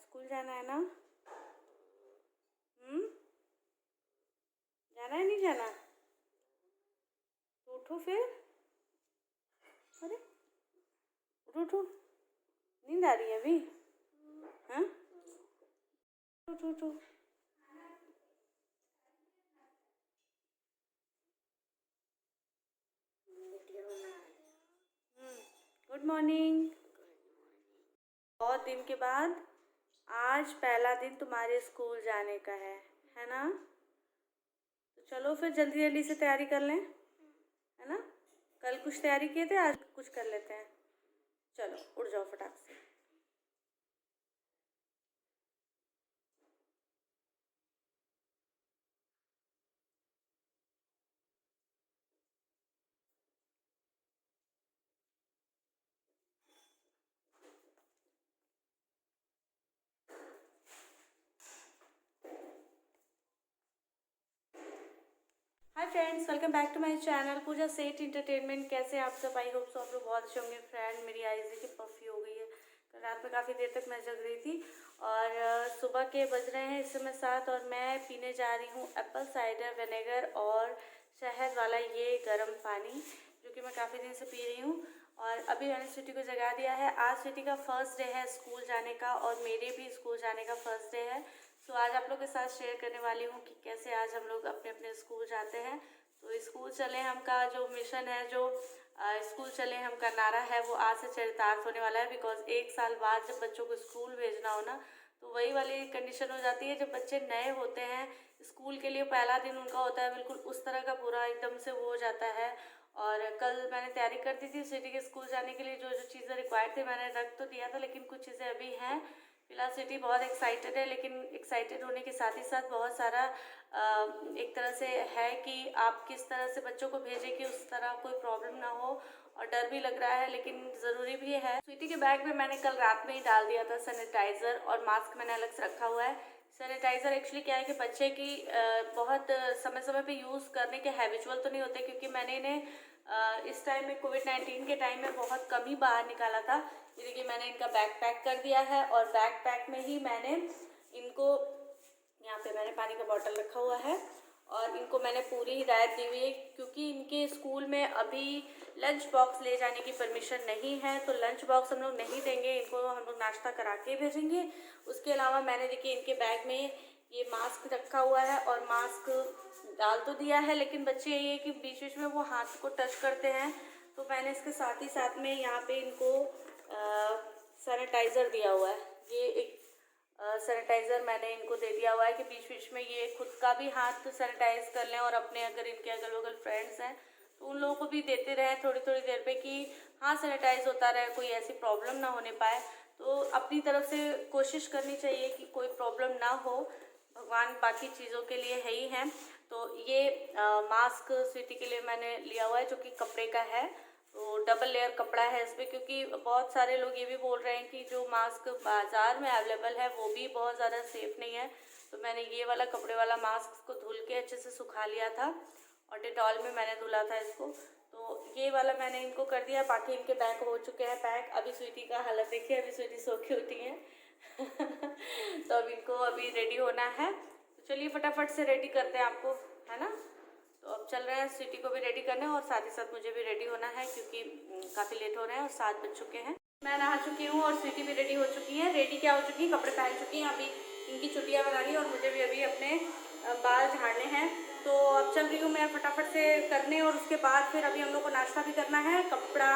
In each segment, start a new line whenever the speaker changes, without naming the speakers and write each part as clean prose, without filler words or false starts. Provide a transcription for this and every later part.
School जाना है ना? जाना है नहीं जाना? तो उठो फिर। अरे उठो उठो, नींद आ रही है अभी? हाँ, उठो उठो। Good morning. बहुत दिन के बाद आज पहला दिन तुम्हारे स्कूल जाने का है ना? तो चलो फिर जल्दी जल्दी से तैयारी कर लें, है ना? कल कुछ तैयारी किए थे, आज कुछ कर लेते हैं। चलो उठ जाओ फटाक से। Hi friends, welcome back to my channel Puja Seth entertainment. कैसे आप सब? आई होप सो आप लोग बहुत अच्छे होंगे। फ्रेंड, मेरी आईज देखिए पफी हो गई है। कल रात में काफ़ी देर तक मैं जग रही थी और सुबह के बज रहे हैं इस समय 7 और मैं पीने जा रही हूँ एप्पल साइडर विनेगर और शहद वाला ये गर्म पानी, जो कि मैं काफ़ी दिन से पी रही हूँ। और अभी मैंने स्वीटी को जगा दिया है। आज स्वीटी का फर्स्ट डे है स्कूल जाने का और मेरे भी स्कूल जाने का फर्स्ट डे है। तो आज आप लोग के साथ शेयर करने वाली हूँ कि कैसे आज हम लोग अपने अपने स्कूल जाते हैं। तो स्कूल चले हम का जो मिशन है, जो स्कूल चले हम का नारा है, वो आज से चरितार्थ होने वाला है। बिकॉज 1 साल बाद जब बच्चों को स्कूल भेजना हो ना, तो वही वाली कंडीशन हो जाती है। जब बच्चे नए होते हैं, स्कूल के लिए पहला दिन उनका होता है, बिल्कुल उस तरह का पूरा एकदम से वो हो जाता है। और कल मैंने तैयारी कर दी थी स्वीटी के स्कूल जाने के लिए। जो जो चीज़ें रिक्वायर्ड थी मैंने रख तो दिया था, लेकिन कुछ चीज़ें अभी हैं। फिलहाल स्वीटी बहुत एक्साइटेड है, लेकिन एक्साइटेड होने के साथ ही साथ बहुत सारा एक तरह से है कि आप किस तरह से बच्चों को भेजें कि उस तरह कोई प्रॉब्लम ना हो, और डर भी लग रहा है लेकिन ज़रूरी भी है। स्वीटी के बैग में मैंने कल रात में ही डाल दिया था सैनिटाइज़र, और मास्क मैंने अलग से रखा हुआ है। सैनिटाइज़र एक्चुअली क्या है कि बच्चे की बहुत समय समय पे यूज़ करने के हैबिचुअल तो नहीं होते, क्योंकि मैंने इन्हें इस टाइम में कोविड-19 के टाइम में बहुत कम ही बाहर निकाला था। ये देखिए मैंने इनका बैग पैक कर दिया है और बैग पैक में ही मैंने इनको, यहाँ पे मैंने पानी का बॉटल रखा हुआ है और इनको मैंने पूरी हिदायत दी हुई है, क्योंकि इनके स्कूल में अभी लंच बॉक्स ले जाने की परमिशन नहीं है। तो लंच बॉक्स हम लोग नहीं देंगे, इनको हम लोग नाश्ता करा के भेजेंगे। उसके अलावा मैंने देखिए इनके बैग में ये मास्क रखा हुआ है, और मास्क डाल तो दिया है, लेकिन बच्चे ये कि बीच बीच में वो हाथ को टच करते हैं। तो मैंने इसके साथ ही साथ में यहाँ पे इनको सैनिटाइज़र दिया हुआ है। ये एक सैनिटाइज़र मैंने इनको दे दिया हुआ है कि बीच बीच में ये खुद का भी हाथ सैनिटाइज कर लें, और अपने अगर इनके अगल बगल फ्रेंड्स हैं तो उन लोगों को भी देते रहें थोड़ी थोड़ी देर पे, कि हाथ सैनिटाइज होता रहे, कोई ऐसी प्रॉब्लम ना होने पाए। तो अपनी तरफ से कोशिश करनी चाहिए कि कोई प्रॉब्लम ना हो। भगवान बाकी चीज़ों के लिए है ही हैं। तो ये मास्क स्वीटी के लिए मैंने लिया हुआ है, जो कि कपड़े का है। तो डबल लेयर कपड़ा है इस पर, क्योंकि बहुत सारे लोग ये भी बोल रहे हैं कि जो मास्क बाज़ार में अवेलेबल है वो भी बहुत ज़्यादा सेफ़ नहीं है। तो मैंने ये वाला कपड़े वाला मास्क को धुल के अच्छे से सुखा लिया था, और डिटॉल में मैंने धुला था इसको। तो ये वाला मैंने इनको कर दिया। बाकी इनके बैग हो चुके हैं पैक। अभी स्वीटी का हालत देखिए, अभी स्वीटी सो के उठी है। तो अब इनको अभी रेडी होना है। तो चलिए फटाफट से रेडी करते हैं आपको, है ना? तो अब चल रहे हैं स्वीटी को भी रेडी करने, और साथ ही साथ मुझे भी रेडी होना है, क्योंकि काफ़ी लेट हो रहे हैं और 7 बज चुके हैं। मैं नहा चुकी हूँ और स्वीटी भी रेडी हो चुकी है। रेडी क्या हो चुकी है, कपड़े पहन चुकी हैं। अभी इनकी छुट्टियाँ बना रही है और मुझे भी अभी अपने बाल झाड़ने हैं। तो अब चल रही हूँ मैं फटाफट से करने, और उसके बाद फिर अभी हम लोग को नाश्ता भी करना है। कपड़ा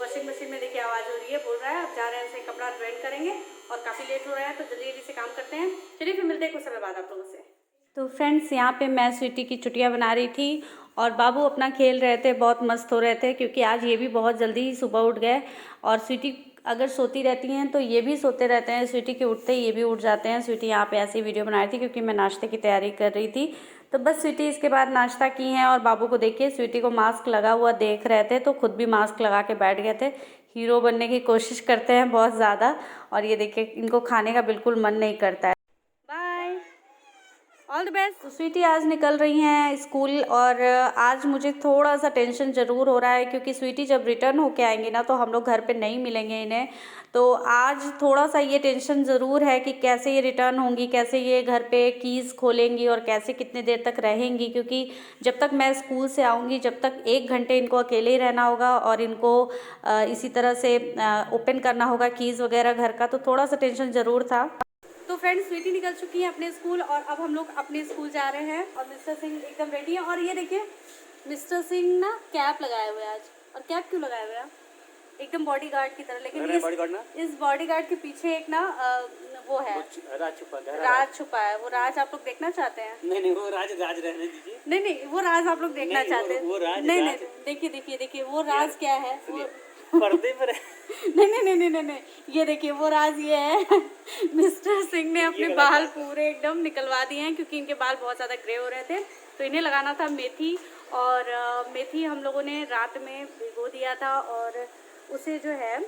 वॉशिंग मशीन में देखिए आवाज़ हो रही है, बोल रहा है अब जा रहे हैं उसे कपड़ा ड्राइंग करेंगे, और काफ़ी लेट हो रहा है तो जल्दी जल्दी से काम करते हैं। चलिए फिर मिलते हैं कुछ समय बाद आप लोगों से। तो फ्रेंड्स, यहाँ पे मैं स्वीटी की छुट्टियाँ बना रही थी और बाबू अपना खेल रहे थे, बहुत मस्त हो रहे थे, क्योंकि आज ये भी बहुत जल्दी ही सुबह उठ गए। और स्वीटी अगर सोती रहती हैं तो ये भी सोते रहते हैं, स्वीटी के उठते ही ये भी उठ जाते हैं। स्वीटी यहाँ पे ऐसी वीडियो बना रही थी क्योंकि मैं नाश्ते की तैयारी कर रही थी। तो बस स्वीटी इसके बाद नाश्ता की हैं, और बाबू को देखिए स्वीटी को मास्क लगा हुआ देख रहे थे तो खुद भी मास्क लगा के बैठ गए थे। हीरो बनने की कोशिश करते हैं बहुत ज़्यादा, और ये देखिए इनको खाने का बिल्कुल मन नहीं करता है। बाय। All the best. तो स्वीटी आज निकल रही हैं स्कूल, और आज मुझे थोड़ा सा टेंशन ज़रूर हो रहा है क्योंकि स्वीटी जब रिटर्न होके आएंगी ना तो हम लोग घर पे नहीं मिलेंगे इन्हें। तो आज थोड़ा सा ये टेंशन ज़रूर है कि कैसे ये रिटर्न होंगी, कैसे ये घर पे कीज़ खोलेंगी और कैसे कितने देर तक रहेंगी, क्योंकि जब तक मैं स्कूल से आऊँगी जब तक 1 घंटे इनको अकेले ही रहना होगा और इनको इसी तरह से ओपन करना होगा कीज़ वगैरह घर का, तो थोड़ा सा टेंशन ज़रूर था। तो फ्रेंड्स स्वीटी निकल चुकी है अपने स्कूल और अब हम लोग अपने स्कूल जा रहे हैं और मिस्टर सिंह एकदम रेडी है। और ये देखिए मिस्टर सिंह ना कैप लगाए हुए आज। और कैप क्यों लगाए हुए हैं? एकदम बॉडीगार्ड की तरह, लेकिन इस बॉडीगार्ड के पीछे एक ना वो है राज छुपा है। वो राज आप लोग देखना चाहते हैं? नहीं वो राज रहने दीजिए। नहीं वो राज आप लोग देखना चाहते हैं? नहीं देखिए वो राज क्या है, वो पर्दे पर नहीं, ये देखिए वो राज ये है मिस्टर सिंह ने अपने बाल पूरे एकदम निकलवा दिए हैं क्योंकि इनके बाल बहुत ज़्यादा ग्रे हो रहे थे, तो इन्हें लगाना था मेथी। और मेथी हम लोगों ने रात में भिगो दिया था और उसे जो है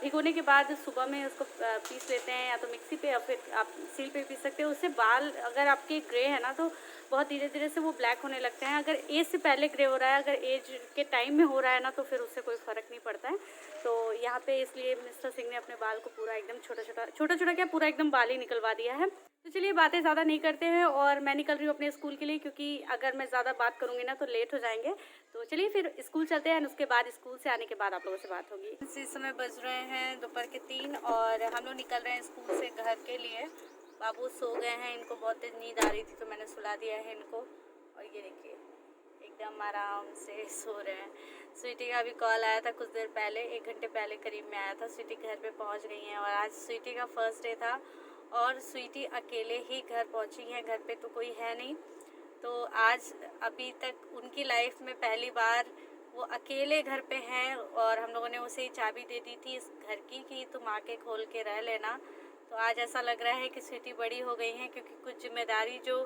भिगोने के बाद सुबह में उसको पीस लेते हैं, या तो मिक्सी पे या फिर आप सील पे पीस सकते हो। उससे बाल अगर आपके ग्रे है ना तो बहुत धीरे धीरे से वो ब्लैक होने लगते हैं। अगर एज से पहले ग्रे हो रहा है, अगर एज के टाइम में हो रहा है ना तो फिर उससे कोई फ़र्क नहीं पड़ता है। तो यहाँ पे इसलिए मिस्टर सिंह ने अपने बाल को पूरा एकदम छोटा क्या पूरा एकदम बाल ही निकलवा दिया है। तो चलिए बातें ज़्यादा नहीं करते हैं और मैं निकल रही हूँ अपने स्कूल के लिए, क्योंकि अगर मैं ज़्यादा बात करूँगी ना तो लेट हो जाएंगे। तो चलिए फिर स्कूल चलते हैं, उसके बाद स्कूल से आने के बाद आप लोगों से बात होगी। इस समय बज रहे हैं दोपहर के 3 और हम लोग निकल रहे हैं स्कूल से घर के लिए। बाबू सो गए हैं, इनको बहुत तेज नींद आ रही थी तो मैंने सुला दिया है इनको। और ये देखिए एकदम आराम से सो रहे हैं। स्वीटी का भी कॉल आया था कुछ देर पहले, 1 घंटे पहले करीब में आया था। स्वीटी घर पे पहुंच गई हैं और आज स्वीटी का फर्स्ट डे था और स्वीटी अकेले ही घर पहुंची हैं, घर पे तो कोई है नहीं। तो आज अभी तक उनकी लाइफ में पहली बार वो अकेले घर पे हैं और हम लोगों ने उसे चाबी दे दी थी इस घर की कि तुम आके खोल के रह लेना। तो आज ऐसा लग रहा है कि स्वीटी बड़ी हो गई हैं, क्योंकि कुछ जिम्मेदारी जो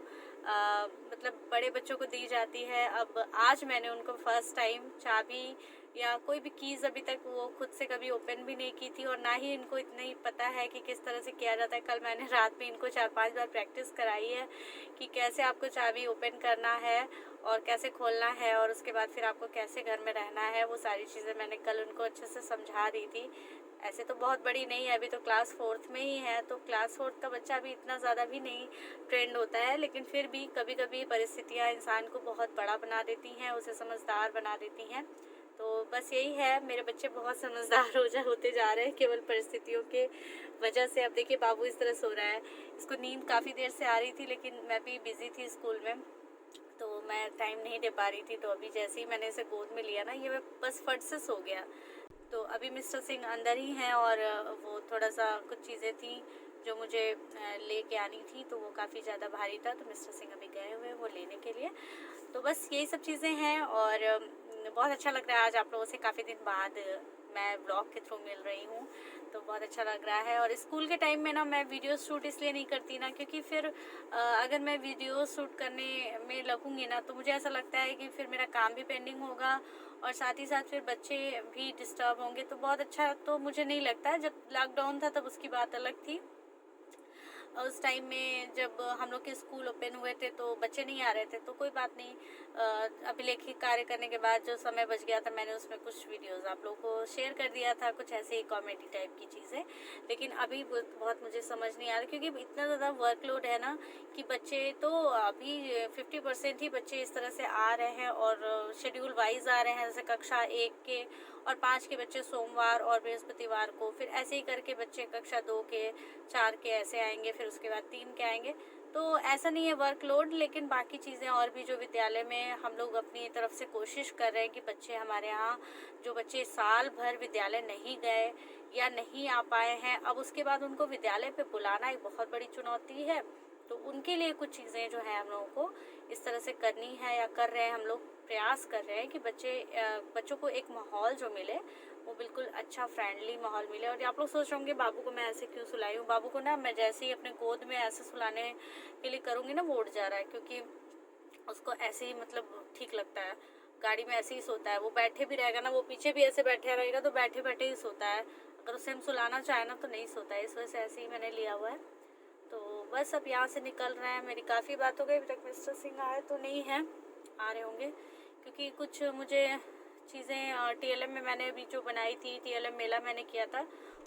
मतलब बड़े बच्चों को दी जाती है, अब आज मैंने उनको फर्स्ट टाइम चाबी या कोई भी कीज़ अभी तक वो खुद से कभी ओपन भी नहीं की थी और ना ही इनको इतना ही पता है कि किस तरह से किया जाता है। कल मैंने रात में इनको 4-5 बार प्रैक्टिस कराई है कि कैसे आपको चाबी ओपन करना है और कैसे खोलना है और उसके बाद फिर आपको कैसे घर में रहना है। वो सारी चीज़ें मैंने कल उनको अच्छे से समझा दी थी। ऐसे तो बहुत बड़ी नहीं है, अभी तो क्लास 4th में ही है, तो क्लास 4th का बच्चा अभी इतना ज़्यादा भी नहीं ट्रेंड होता है, लेकिन फिर भी कभी कभी परिस्थितियाँ इंसान को बहुत बड़ा बना देती हैं, उसे समझदार बना देती हैं। तो बस यही है, मेरे बच्चे बहुत समझदार होते जा रहे हैं केवल परिस्थितियों के वजह से। अब देखिए बाबू इस तरह सो रहा है, इसको नींद काफ़ी देर से आ रही थी लेकिन मैं भी बिज़ी थी स्कूल में तो मैं टाइम नहीं दे पा रही थी। तो अभी जैसे ही मैंने इसे गोद में लिया ना ये बस फट से सो गया। तो अभी मिस्टर सिंह अंदर ही हैं और वो थोड़ा सा कुछ चीज़ें थी जो मुझे लेके आनी थी, तो वो काफ़ी ज़्यादा भारी था, तो मिस्टर सिंह अभी गए हुए हैं वो लेने के लिए। तो बस यही सब चीज़ें हैं और बहुत अच्छा लग रहा है आज आप लोगों से काफ़ी दिन बाद मैं ब्लॉग के थ्रू मिल रही हूँ, तो बहुत अच्छा लग रहा है। और स्कूल के टाइम में ना मैं वीडियो शूट इसलिए नहीं करती ना क्योंकि फिर अगर मैं वीडियो शूट करने में लगूंगी ना तो मुझे ऐसा लगता है कि फिर मेरा काम भी पेंडिंग होगा और साथ ही साथ फिर बच्चे भी डिस्टर्ब होंगे, तो बहुत अच्छा तो मुझे नहीं लगता है। जब लॉकडाउन था तब उसकी बात अलग थी, उस टाइम में जब हम लोग के स्कूल ओपन हुए थे तो बच्चे नहीं आ रहे थे, तो कोई बात नहीं। अभिलेखित कार्य करने के बाद जो समय बच गया था मैंने उसमें कुछ वीडियोस आप लोगों को शेयर कर दिया था, कुछ ऐसे ही कॉमेडी टाइप की चीज़ें। लेकिन अभी बहुत मुझे समझ नहीं आ रहा क्योंकि इतना ज़्यादा वर्कलोड है ना कि बच्चे तो अभी 50% ही बच्चे इस तरह से आ रहे हैं और शेड्यूल वाइज आ रहे हैं, जैसे कक्षा 1 के और 5 के बच्चे सोमवार और बृहस्पतिवार को, फिर ऐसे ही करके बच्चे कक्षा 2 के 4 के ऐसे आएंगे, फिर उसके बाद 3 के आएंगे। तो ऐसा नहीं है वर्कलोड, लेकिन बाकी चीज़ें और भी जो विद्यालय में हम लोग अपनी तरफ से कोशिश कर रहे हैं कि बच्चे हमारे यहाँ जो बच्चे साल भर विद्यालय नहीं गए या नहीं आ पाए हैं, अब उसके बाद उनको विद्यालय पे बुलाना एक बहुत बड़ी चुनौती है। तो उनके लिए कुछ चीज़ें जो है हम लोगों को इस तरह से करनी है या कर रहे हैं, हम लोग प्रयास कर रहे हैं कि बच्चों को एक माहौल जो मिले वो बिल्कुल अच्छा फ्रेंडली माहौल मिले। और आप लोग सोच रहे होंगे बाबू को मैं ऐसे क्यों सुलाई हूँ, बाबू को ना मैं जैसे ही अपने गोद में ऐसे सुलाने के लिए करूँगी ना वो उठ जा रहा है, क्योंकि उसको ऐसे ही मतलब ठीक लगता है, गाड़ी में ऐसे ही सोता है। वो बैठे भी रहेगा ना, वो पीछे भी ऐसे बैठे रहेगा तो बैठे बैठे ही सोता है, अगर उसे हम सुलाना चाहें ना तो नहीं सोता है, इस वजह से ऐसे ही मैंने लिया हुआ है। तो बस अब यहाँ से निकल रहे हैं। मेरी काफ़ी बात हो गई, अभी तक मिस्टर सिंह आए तो नहीं हैं, आ रहे होंगे, क्योंकि कुछ मुझे चीज़ें TLM में मैंने अभी जो बनाई थी, TLM मेला मैंने किया था,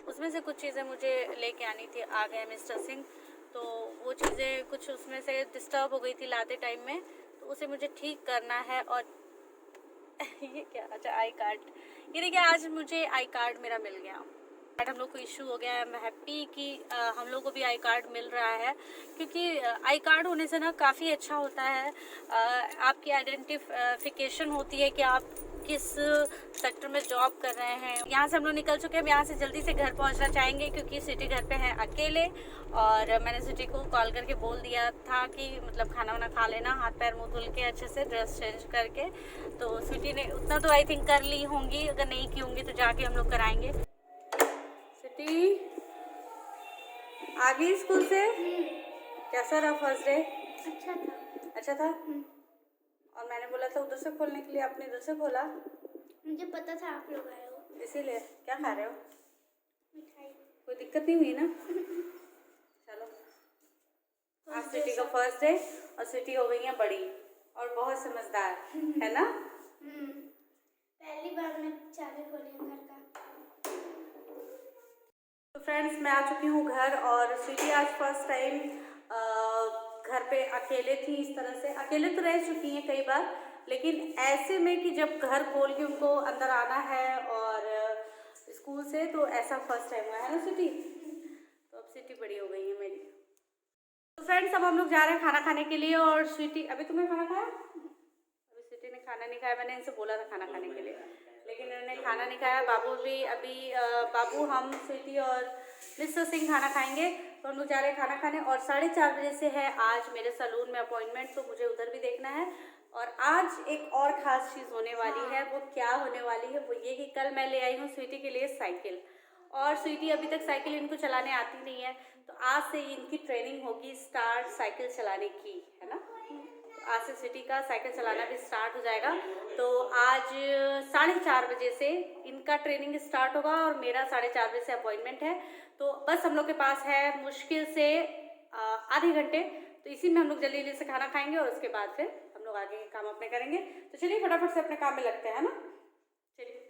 उसमें से कुछ चीज़ें मुझे लेके आनी थी। आ गए मिस्टर सिंह, तो वो चीज़ें कुछ उसमें से डिस्टर्ब हो गई थी लाते टाइम में, तो उसे मुझे ठीक करना है। और ये क्या, अच्छा आई कार्ड, ये देखिए आज मुझे आई कार्ड मेरा मिल गया। हम लोग को इशू हो गया है। मैं हैप्पी कि हम लोग को भी आई कार्ड मिल रहा है, क्योंकि आई कार्ड होने से ना काफ़ी अच्छा होता है। आपकी आइडेंटिफिकेशन होती है कि आप किस सेक्टर में जॉब कर रहे हैं। यहाँ से हम लोग निकल चुके हैं, हम यहाँ से जल्दी से घर पहुँचना चाहेंगे, क्योंकि सिटी घर पे है अकेले। और मैंने सिटी को कॉल करके बोल दिया था कि मतलब खाना वाना खा लेना, हाथ पैर मुँह धुल के अच्छे से ड्रेस चेंज करके। तो सिटी ने उतना तो आई थिंक कर ली होंगी, अगर नहीं की होंगी तो जाके हम लोग कराएंगे। सिटी आ गई स्कूल से? कैसा रहा फर्स्ट डे?
अच्छा था।
अच्छा था? और मैंने बोला था उधर से खोलने के लिए, आपने इधर से खोला?
मुझे पता था आप लोग आए हो,
इसीलिए। क्या खा रहे हो?
मिठाई।
कोई दिक्कत नहीं हुई ना? चलो, आज सिटी का फर्स्ट डे और सिटी हो गई है बड़ी और बहुत समझदार, है ना?
पहली बार मैं चाबी खोली घर का।
तो फ्रेंड्स, मैं आ चुकी हूँ घर, और सिटी आज फर्स्ट टाइम घर पे अकेले थी। इस तरह से अकेले तो रह चुकी हैं कई बार, लेकिन ऐसे में कि जब घर खोल के उनको अंदर आना है और स्कूल से, तो ऐसा फर्स्ट टाइम हुआ है ना सिटी। तो अब सिटी बड़ी हो गई है मेरी। तो फ्रेंड्स, अब हम लोग जा रहे हैं खाना खाने के लिए। और स्वीटी, अभी तुमने खाना खाया? अभी सिटी ने खाना नहीं खाया। मैंने इनसे बोला था खाना खाने के लिए, लेकिन इन्होंने खाना नहीं खाया। बाबू भी अभी बाबू, हम, स्वीटी और मिस्टर सिंह खाना खाएंगे। तो हम लोग जा रहे हैं खाना खाने। और 4:30 बजे से है आज मेरे सैलून में अपॉइंटमेंट, तो मुझे उधर भी देखना है। और आज एक और ख़ास चीज़ होने वाली है। वो क्या होने वाली है? वो ये कि कल मैं ले आई हूँ स्वीटी के लिए साइकिल, और स्वीटी अभी तक साइकिल इनको चलाने आती नहीं है। तो आज से इनकी ट्रेनिंग होगी स्टार्ट साइकिल चलाने की, है ना? तो आज से सिटी का साइकिल चलाना भी स्टार्ट हो जाएगा। तो आज 4:30 बजे से इनका ट्रेनिंग स्टार्ट होगा, और मेरा 4:30 बजे से अपॉइंटमेंट है। तो बस हम लोग के पास है मुश्किल से आधे घंटे। तो इसी में हम लोग जल्दी जल्दी से खाना खाएंगे, और उसके बाद फिर हम लोग आगे के काम अपने करेंगे। तो चलिए फटाफट से अपने काम में लगते हैं ना। चलिए,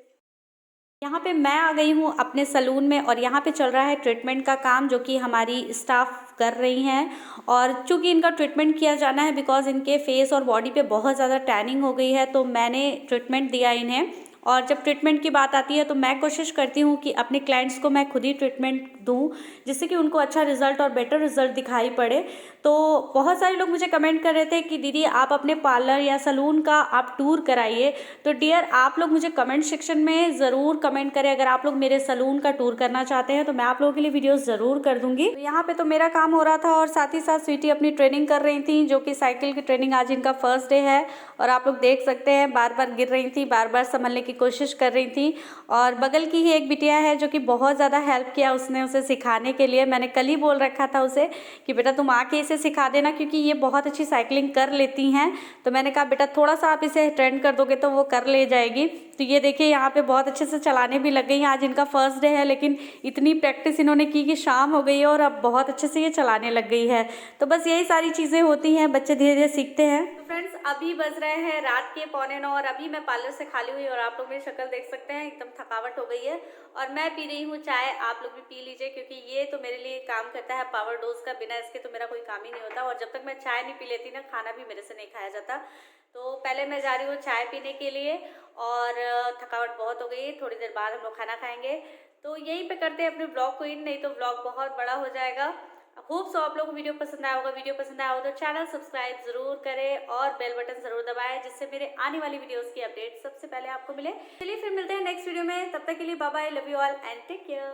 यहाँ पे मैं आ गई हूँ अपने सैलून में, और यहाँ पे चल रहा है ट्रीटमेंट का काम, जो कि हमारी स्टाफ कर रही हैं। और चूँकि इनका ट्रीटमेंट किया जाना है, बिकॉज इनके फेस और बॉडी पे बहुत ज़्यादा टैनिंग हो गई है, तो मैंने ट्रीटमेंट दिया इन्हें। और जब ट्रीटमेंट की बात आती है तो मैं कोशिश करती हूँ कि अपने क्लाइंट्स को मैं खुद ही ट्रीटमेंट दूँ, जिससे कि उनको अच्छा रिजल्ट और बेटर रिजल्ट दिखाई पड़े। तो बहुत सारे लोग मुझे कमेंट कर रहे थे कि दीदी आप अपने पार्लर या सैलून का आप टूर कराइए। तो डियर, आप लोग मुझे कमेंट सेक्शन में ज़रूर कमेंट करें। अगर आप लोग मेरे सैलून का टूर करना चाहते हैं तो मैं आप लोगों के लिए वीडियोस ज़रूर कर दूँगी। तो यहाँ पे तो मेरा काम हो रहा था, और साथ ही साथ स्वीटी अपनी ट्रेनिंग कर रही थी, जो कि साइकिल की ट्रेनिंग आज इनका फर्स्ट डे है। और आप लोग देख सकते हैं बार बार गिर रही थी, बार बार संभलने की कोशिश कर रही थी। और बगल की ही एक बिटिया है जो कि बहुत ज़्यादा हेल्प किया उसने उसे सिखाने के लिए। मैंने कल ही बोल रखा था उसे कि बेटा तुम आके इसे सिखा देना, क्योंकि ये बहुत अच्छी साइकिलिंग कर लेती हैं। तो मैंने कहा बेटा थोड़ा सा आप इसे ट्रेंड कर दोगे तो वो कर ले जाएगी। तो ये देखिए यहाँ पे बहुत अच्छे से चलाने भी लग गई हैं। आज इनका फर्स्ट डे है, लेकिन इतनी प्रैक्टिस इन्होंने की कि शाम हो गई है और अब बहुत अच्छे से ये चलाने लग गई है। तो बस यही सारी चीज़ें होती हैं, बच्चे धीरे धीरे सीखते हैं। तो फ्रेंड्स, अभी बज रहे हैं रात के 8:45, और अभी मैं पार्लर से खाली हुई, और आप लोग मेरी शक्ल देख सकते हैं, एकदम थकावट हो गई है। और मैं पी रही हूँ चाय। आप लोग भी पी लीजिए, क्योंकि ये तो मेरे लिए काम करता है पावर डोज का। बिना इसके तो मेरा कोई काम ही नहीं होता, और जब तक मैं चाय नहीं पी लेती ना, खाना भी मेरे से नहीं खाया जाता। तो पहले मैं जा रही हूँ चाय पीने के लिए, और थकावट बहुत हो गई। थोड़ी देर बाद हम लोग खाना खाएंगे। तो यहीं पे करते हैं अपने ब्लॉग को इन, नहीं तो ब्लॉग बहुत बड़ा हो जाएगा। होप सो आप लोगों को वीडियो पसंद आया होगा। वीडियो पसंद आया हो तो चैनल सब्सक्राइब ज़रूर करें, और बेल बटन ज़रूर दबाएं, जिससे मेरे आने वाली वीडियोस की अपडेट सबसे पहले आपको मिले। चलिए फिर मिलते हैं नेक्स्ट वीडियो में। तब तक के लिए bye bye, love you all and take care.